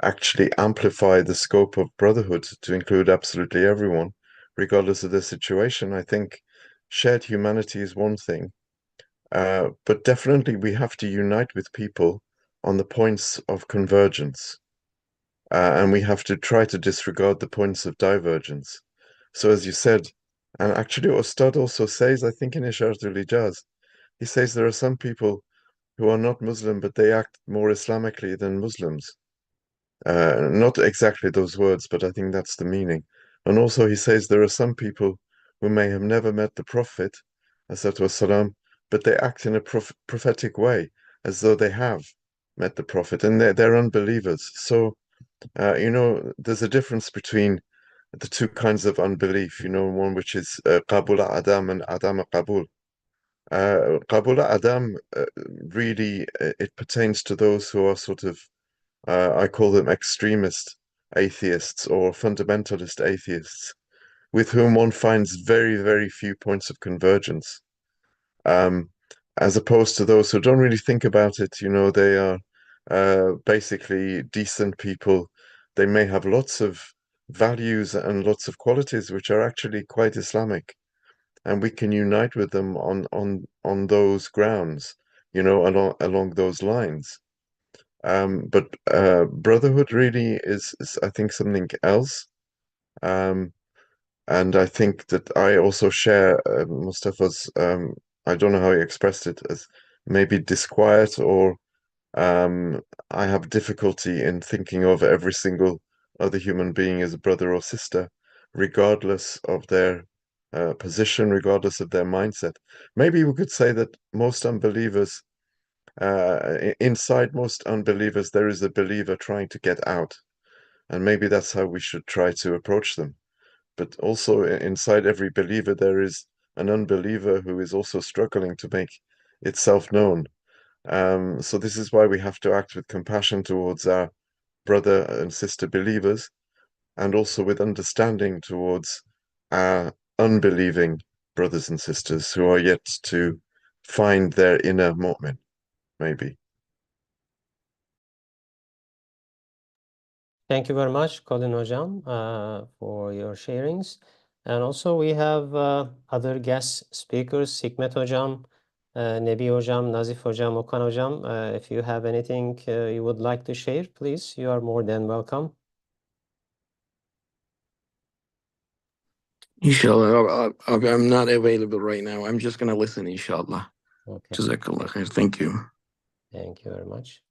[SPEAKER 3] actually amplify the scope of brotherhood to include absolutely everyone, regardless of their situation. I think shared humanity is one thing, but definitely we have to unite with people on the points of convergence, and we have to try to disregard the points of divergence. So, as you said, and actually, Ustad also says, I think in Isharatul Ijaz, he says there are some people who are not Muslim, but they act more Islamically than Muslims. Not exactly those words, but I think that's the meaning. And also, he says there are some people who may have never met the Prophet, والسلام, but they act in a prophetic way, as though they have met the Prophet, and they're unbelievers. So, there's a difference between the two kinds of unbelief, one which is Qabul Adam and Adam Qabul. Qabul Adam really it pertains to those who are sort of I call them extremist atheists or fundamentalist atheists, with whom one finds very, very few points of convergence. As opposed to those who don't really think about it, they are basically decent people. They may have lots of values and lots of qualities which are actually quite Islamic, and we can unite with them on those grounds, along those lines. But brotherhood really is I think something else. And I think that I also share Mustafa's I don't know how he expressed it, as maybe disquiet, or I have difficulty in thinking of every single other human being as a brother or sister, regardless of their position, regardless of their mindset. Maybe we could say that most unbelievers, inside most unbelievers, there is a believer trying to get out. And maybe that's how we should try to approach them. But also inside every believer, there is an unbeliever who is also struggling to make itself known. So this is why we have to act with compassion towards our brother and sister believers, and also with understanding towards our unbelieving brothers and sisters who are yet to find their inner mu'min, maybe.
[SPEAKER 1] Thank you very much, Colin Hocam, for your sharings. And also we have other guest speakers, Hikmet Hocam, Nebi Hocam, Nazif Hocam, Okan Hocam. If you have anything you would like to share, please, you are more than welcome.
[SPEAKER 6] Inshallah, I'm not available right now. I'm just going to listen, inshallah.
[SPEAKER 1] Okay.
[SPEAKER 6] Jazakallah khair. Thank you.
[SPEAKER 1] Thank you very much.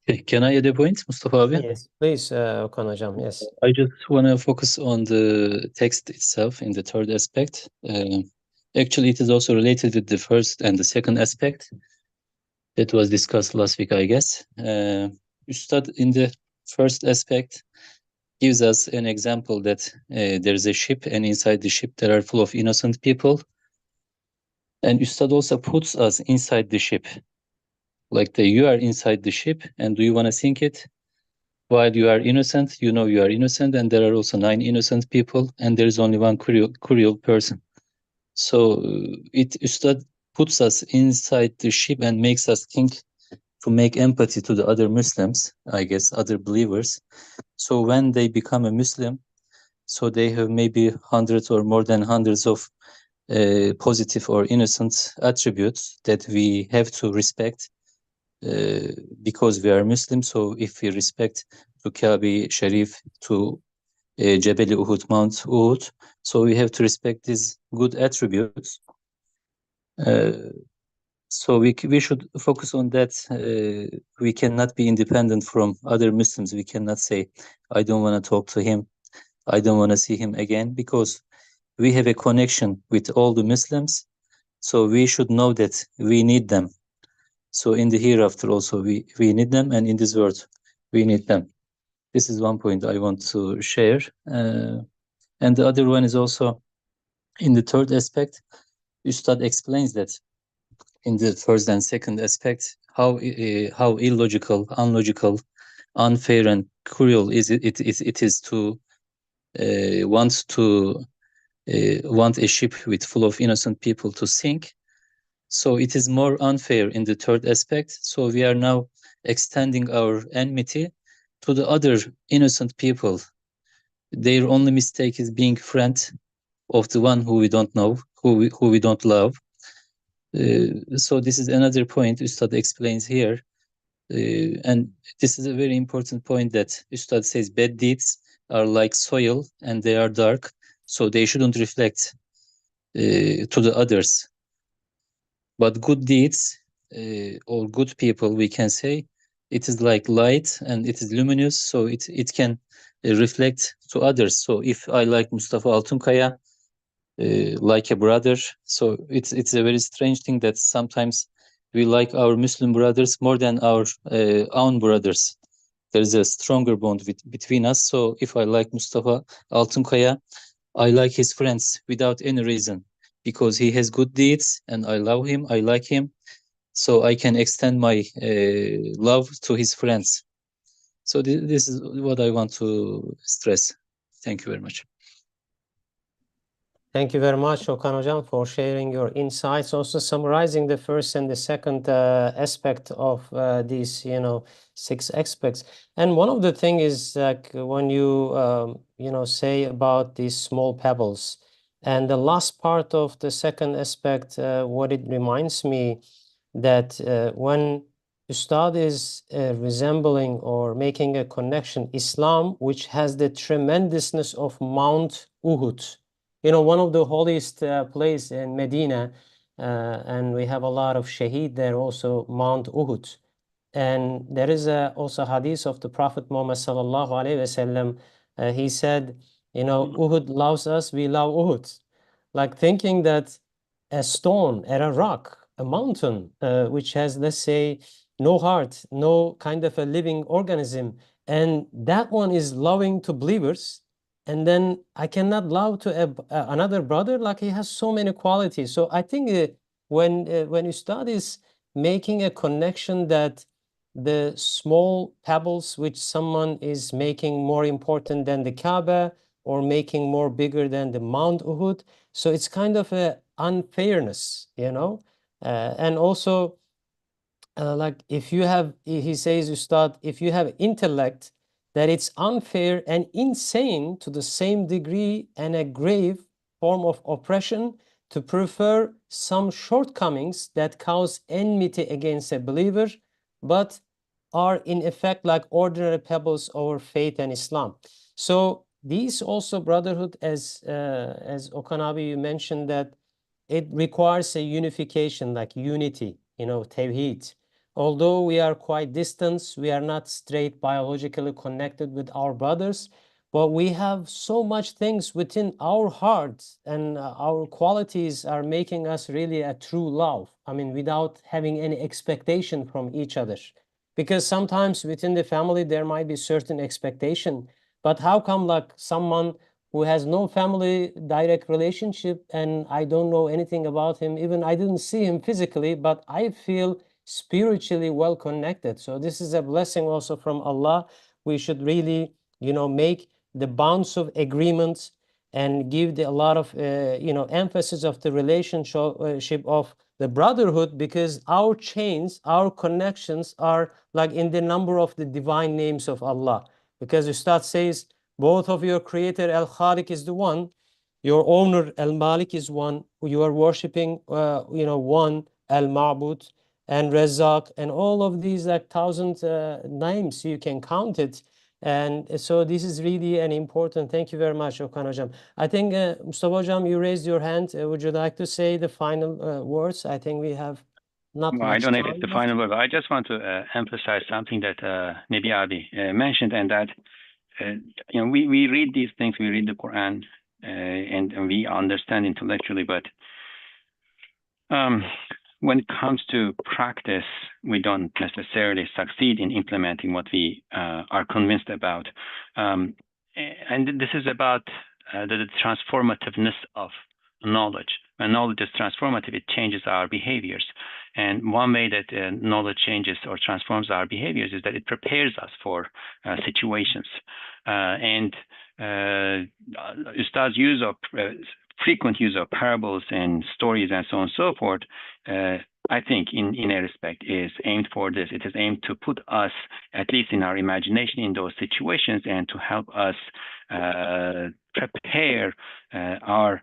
[SPEAKER 7] Okay, can I add a point, Mustafa abi?
[SPEAKER 1] Yes, please, Okan Hocam, yes.
[SPEAKER 7] I just want to focus on the text itself in the third aspect. Actually, it is also related with the first and the second aspect. that was discussed last week, I guess. Ustad, in the first aspect, gives us an example that there is a ship, and inside the ship there are full of innocent people. And Ustad also puts us inside the ship. Like you are inside the ship, and do you want to sink it? While you are innocent, you know you are innocent, and there are also 9 innocent people, and there is only one cruel person. So Ustad puts us inside the ship and makes us think, to make empathy to the other Muslims, I guess, other believers. So when they become a Muslim, so they have maybe hundreds or more than hundreds of positive or innocent attributes that we have to respect because we are Muslim. So if we respect to Kabe Sharif, to Jebel Uhud, Mount Uhud, so we have to respect these good attributes. So we should focus on that. We cannot be independent from other Muslims. We cannot say, I don't want to talk to him, I don't want to see him again, because we have a connection with all the Muslims. So we should know that we need them. So in the hereafter also we need them, and in this world we need them. This is one point I want to share. And the other one is also in the third aspect. Ustad explains that in the first and second aspect, how illogical, unlogical, unfair, and cruel it is to want a ship with full of innocent people to sink. So it is more unfair in the third aspect. So we are now extending our enmity to the other innocent people. Their only mistake is being friend of the one who we don't know, who we don't love. So this is another point Ustad explains here. And this is a very important point that Ustad says bad deeds are like soil and they are dark, so they shouldn't reflect to the others. But good deeds or good people, we can say, it is like light and it is luminous, so it can reflect to others. So if I like Mustafa Altunkaya like a brother, so it's a very strange thing that sometimes we like our Muslim brothers more than our own brothers. There is a stronger bond between us. So if I like Mustafa Altunkaya, I like his friends without any reason, because he has good deeds and I love him, I like him. So I can extend my love to his friends. So this is what I want to stress. Thank you very much.
[SPEAKER 1] Thank you very much, Okan Hocam, for sharing your insights, also summarizing the first and the second aspect of these, 6 aspects. And one of the things is like when you, say about these small pebbles, and the last part of the second aspect, what it reminds me that when Ustad is resembling or making a connection, Islam, which has the tremendousness of Mount Uhud, one of the holiest place in Medina, and we have a lot of shaheed there also, Mount Uhud. And there is also hadith of the Prophet Muhammad sallallahu alaihi wasallam. He said, Uhud loves us, we love Uhud. Like thinking that a stone or a rock, a mountain, which has, let's say, no heart, no kind of a living organism, and that one is loving to believers, and then I cannot love to another brother, like he has so many qualities. So I think when you start is making a connection that the small pebbles which someone is making more important than the Kaaba or making more bigger than the Mount Uhud, so it's kind of a unfairness, and also like if you have, he says, Ustad, if you have intellect, that it's unfair and insane to the same degree and a grave form of oppression to prefer some shortcomings that cause enmity against a believer, but are in effect like ordinary pebbles over faith and Islam. So these also brotherhood, as Okanabi, you mentioned that it requires a unification, like unity, tawheed. Although we are quite distant, we are not straight biologically connected with our brothers, but we have so much things within our hearts, and our qualities are making us really a true love. I mean, without having any expectation from each other. Because sometimes within the family, there might be certain expectation, but how come like someone who has no family direct relationship and I don't know anything about him, even I didn't see him physically, but I feel spiritually well connected. So this is a blessing also from Allah. We should really, make the bonds of agreements and give a lot of, emphasis of the relationship of the brotherhood, because our chains, our connections are like in the number of the divine names of Allah. Because Ustad says, both of your creator Al-Khaliq is the one, your owner Al-Malik is one, you are worshiping, one Al-Ma'bud and Razzaq, and all of these like 1,000 names, you can count it. And so this is really an important, thank you very much, Okan Hocam. I think, Mustafa Hocam, you raised your hand. Would you like to say the final words? I think we have not
[SPEAKER 2] Well, I
[SPEAKER 1] much
[SPEAKER 2] don't know if it's
[SPEAKER 1] time
[SPEAKER 2] the
[SPEAKER 1] left.
[SPEAKER 2] final word, but I just want to emphasize something that Nabi Abi mentioned, and that we read these things, we read the Quran, and we understand intellectually, but when it comes to practice, we don't necessarily succeed in implementing what we are convinced about. And this is about the transformativeness of knowledge. When knowledge is transformative, it changes our behaviors. And one way that knowledge changes or transforms our behaviors is that it prepares us for situations. Ustad's use of frequent use of parables and stories and so on and so forth, I think in a respect is aimed for this. It is aimed to put us, at least in our imagination, in those situations and to help us prepare our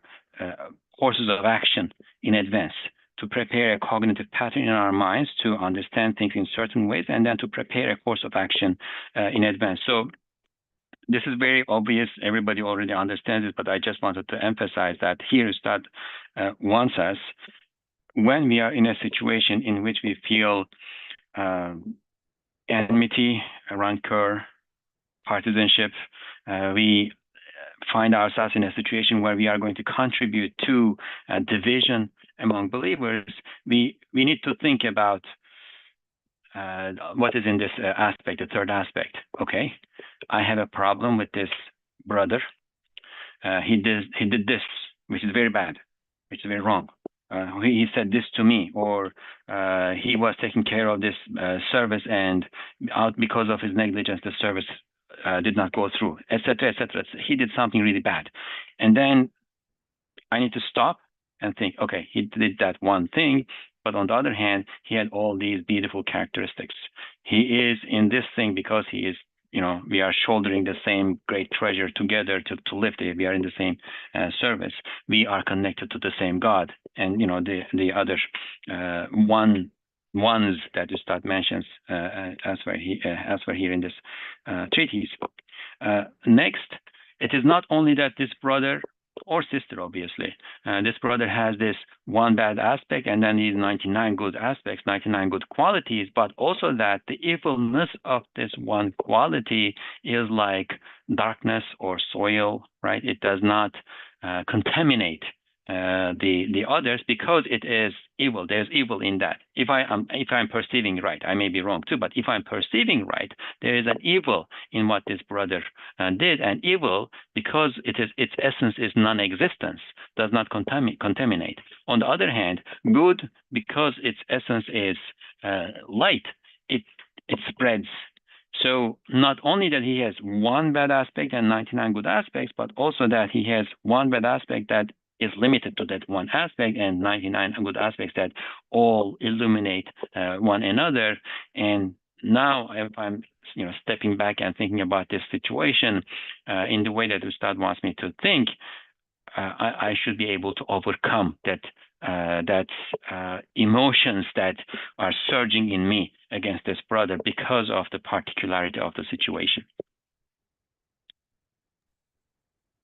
[SPEAKER 2] courses of action in advance, to prepare a cognitive pattern in our minds to understand things in certain ways, and then to prepare a course of action in advance. So this is very obvious. Everybody already understands it, but I just wanted to emphasize that here Ustad wants us, when we are in a situation in which we feel enmity, rancor, partisanship, we find ourselves in a situation where we are going to contribute to division among believers, we need to think about what is in this aspect, the third aspect. Okay, I have a problem with this brother. He did this, which is very bad, which is very wrong. He said this to me, or he was taking care of this service, and because of his negligence, the service did not go through, etc., etc. He did something really bad, and then I need to stop and think, okay, he did that one thing, but on the other hand, he had all these beautiful characteristics. He is in this thing because he is, we are shouldering the same great treasure together to lift it. We are in the same service. We are connected to the same God, and the other ones that Ustad mentions elsewhere here in this treatise. Next, it is not only that this brother or sister, obviously, this brother has this one bad aspect and then these 99 good aspects, 99 good qualities, but also that the evilness of this one quality is like darkness or soil, right? It does not contaminate the others because it is evil. There's evil in that. If I'm perceiving right, I may be wrong too, but if I'm perceiving right, there is an evil in what this brother did, and evil, because its essence is non-existence, does not contaminate. On the other hand, good, because its essence is light, it spreads. So not only that he has one bad aspect and 99 good aspects, but also that he has one bad aspect that is limited to that one aspect, and 99 good aspects that all illuminate one another. And now, if I'm stepping back and thinking about this situation in the way that Ustad wants me to think, I should be able to overcome that emotions that are surging in me against this brother because of the particularity of the situation.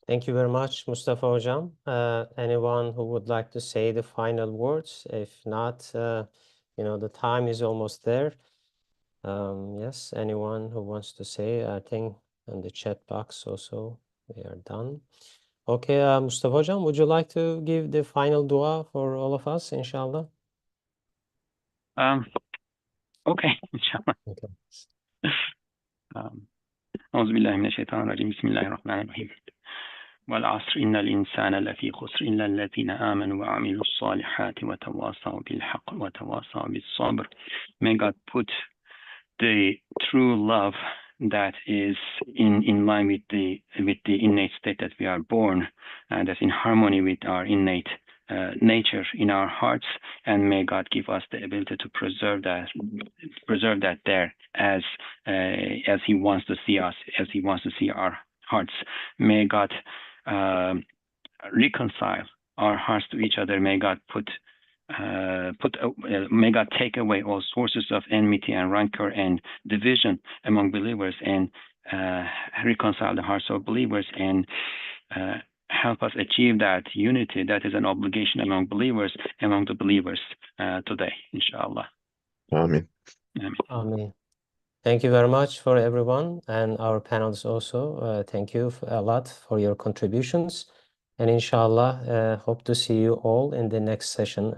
[SPEAKER 1] Thank you very much, Mustafa Hocam. Anyone who would like to say the final words? If not, the time is almost there. Yes, anyone who wants to say, I think and the chat box also. We are done. Okay, Mustafa Hocam, would you like to give the final dua for all of us, inshallah?
[SPEAKER 2] Okay, inshallah.
[SPEAKER 1] Okay.
[SPEAKER 2] أعوذ بالله من الشيطان الرجيم بسم الله الرحمن الرحيم والعصر إن الإنسان لفي خسر إلا الذين آمنوا وعملوا الصالحات وتواصوا بالحق وتواصوا بالصبر. May God put the true love that is in line with the innate state that we are born, and that's in harmony with our innate nature in our hearts, and may God give us the ability to preserve that there as He wants to see us, as He wants to see our hearts. May God reconcile our hearts to each other. May God may God take away all sources of enmity and rancor and division among believers, and reconcile the hearts of believers, and help us achieve that unity that is an obligation among the believers today, inshallah.
[SPEAKER 3] Amen.
[SPEAKER 1] Amen. Thank you very much for everyone, and our panelists also. Thank you a lot for your contributions, and inshallah, hope to see you all in the next session.